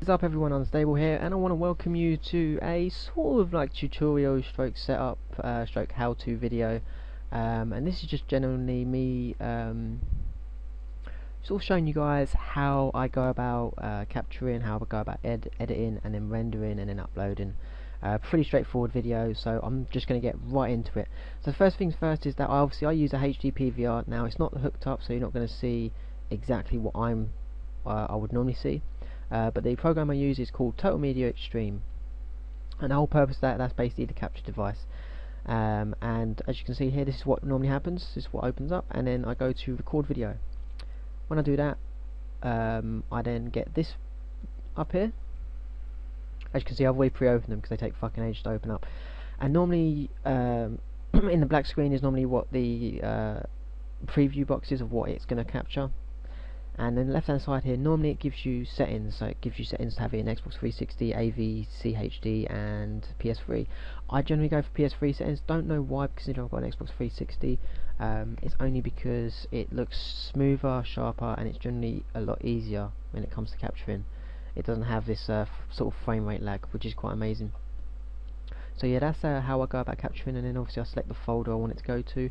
What's up everyone, Unstable here, and I want to welcome you to a sort of like tutorial stroke setup stroke how to video, and this is just generally me sort of showing you guys how I go about capturing, how I go about editing and then rendering and then uploading. Pretty straightforward video, so I'm just going to get right into it. So the first things first is that I use a HD PVR. Now it's not hooked up, so you're not going to see exactly what I would normally see. But the program I use is called Total Media Extreme, and the whole purpose of that's basically the capture device. And as you can see here, this is what normally happens. This is what opens up, and then I go to record video. When I do that, I then get this up here. As you can see, I've already pre-opened them because they take fucking ages to open up. And normally, in the black screen is normally what the preview box is of what it's going to capture. And then the left hand side here, normally it gives you settings, so it gives you settings to have it in Xbox 360, AV, CHD and PS3. I generally go for PS3 settings, don't know why, considering I've got an Xbox 360. It's only because it looks smoother, sharper, and it's generally a lot easier when it comes to capturing. It doesn't have this sort of frame rate lag, which is quite amazing. So yeah, that's how I go about capturing, and then obviously I select the folder I want it to go to,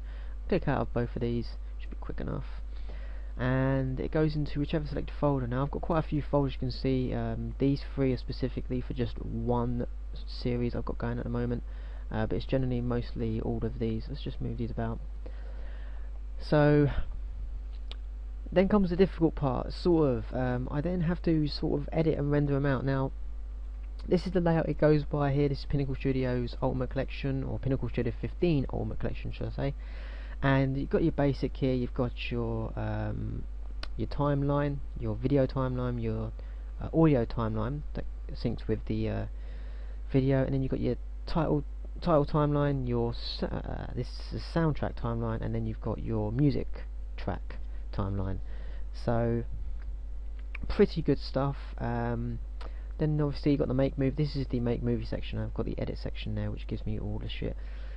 click out of both of these, should be quick enough, and it goes into whichever selected folder. Now I've got quite a few folders, you can see. These three are specifically for just one series I've got going at the moment, but it's generally mostly all of these. Let's just move these about. So then comes the difficult part, sort of. I then have to sort of edit and render them out. Now this is the layout it goes by here. This is Pinnacle Studios Ultimate Collection, or Pinnacle Studio 15 Ultimate Collection, should I say. And you've got your basic here, you've got your timeline, your video timeline, your audio timeline that syncs with the video, and then you've got your title timeline, your this is soundtrack timeline, and then you've got your music track timeline. So pretty good stuff. Then obviously you've got the make move. This is the make movie section. I've got the edit section there, which gives me all the shit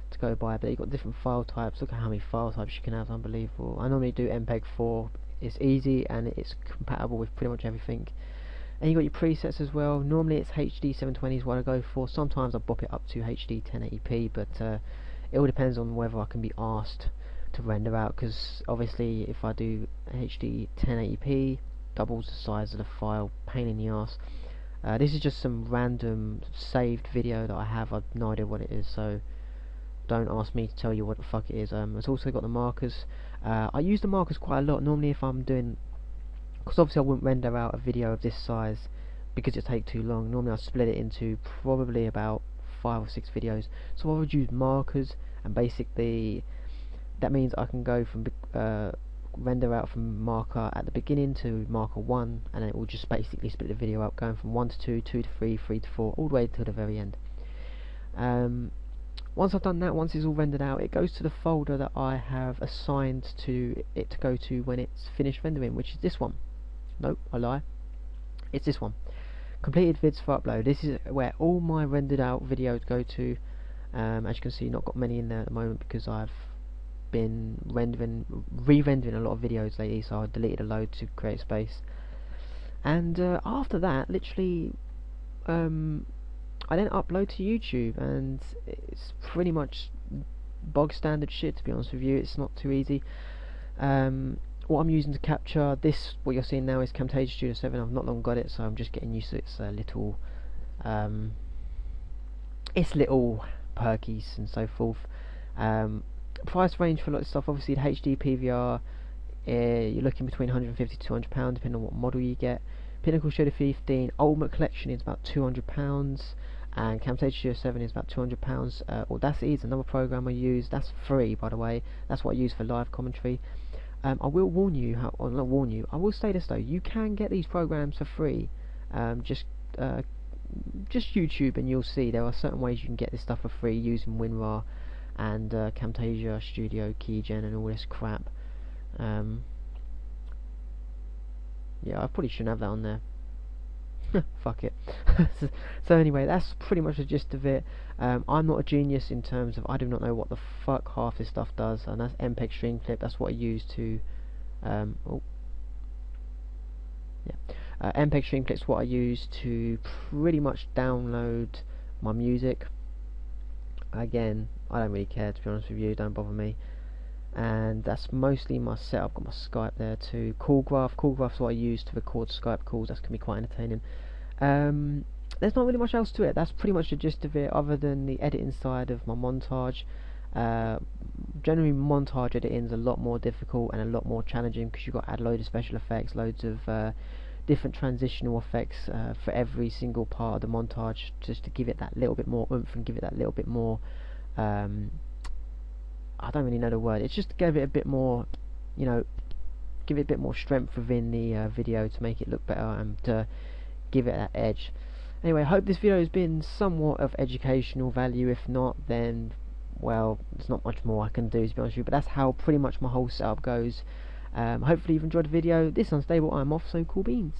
to go by, but you've got different file types. Look at how many file types you can have, unbelievable. I normally do MPEG-4, it's easy and it's compatible with pretty much everything. And you've got your presets as well. Normally it's HD 720 is what I go for. Sometimes I bop it up to HD 1080p, but it all depends on whether I can be asked to render out, because obviously if I do HD 1080p, doubles the size of the file, pain in the ass. This is just some random saved video that I have. I've no idea what it is, so don't ask me to tell you what the fuck it is. It's also got the markers. I use the markers quite a lot. Normally if I'm doing, because obviously I wouldn't render out a video of this size because it'd take too long. Normally I split it into probably about 5 or 6 videos. So I would use markers, and basically that means I can go from render out from marker at the beginning to marker 1, and then it will just basically split the video up, going from 1 to 2, 2 to 3, 3 to 4, all the way to the very end. Once I've done that, once it's all rendered out, it goes to the folder that I have assigned to it to go to when it's finished rendering, which is this one. Nope, I lie. It's this one. Completed vids for upload. This is where all my rendered out videos go to. As you can see, not got many in there at the moment because I've been re-rendering a lot of videos lately, so I deleted a load to create space. And after that, literally, I then upload to YouTube, and it's pretty much bog standard shit, to be honest with you. It's not too easy. What I'm using to capture this, what you're seeing now, is Camtasia Studio 7. I've not long got it, so I'm just getting used to its little perkies and so forth. Price range for a lot of stuff, obviously the HD PVR, you're looking between £150 to £200 depending on what model you get. Pinnacle Studio 15 Ultimate Collection is about £200, and Camtasia Studio 7 is about £200. Audacity is another program I use. That's free, by the way. That's what I use for live commentary. I will warn you, or not warn you, I will say this though, you can get these programs for free. Just YouTube and you'll see there are certain ways you can get this stuff for free using WinRAR and Camtasia Studio Keygen and all this crap. Yeah, I probably shouldn't have that on there. Fuck it. So anyway, that's pretty much the gist of it. I'm not a genius in terms of, I do not know what the fuck half this stuff does, and that's MPEG Stream Clip. That's what I use to MPEG Streamclip's what I use to pretty much download my music. Again, I don't really care, to be honest with you, don't bother me. And that's mostly my setup. Got my Skype there too. Callgraph's what I use to record Skype calls. That's gonna be quite entertaining. There's not really much else to it. That's pretty much the gist of it, other than the editing side of my montage. Generally, montage editing is a lot more difficult and a lot more challenging, because you've got to add loads of special effects, loads of different transitional effects for every single part of the montage, just to give it that little bit more oomph and give it that little bit more I don't really know the word. It's just to give it a bit more, you know, give it a bit more strength within the video to make it look better and to give it that edge. Anyway, I hope this video has been somewhat of educational value. If not, then, well, there's not much more I can do, to be honest with you. But that's how pretty much my whole setup goes. Hopefully you've enjoyed the video. This is Unstable. I'm off, so cool beans.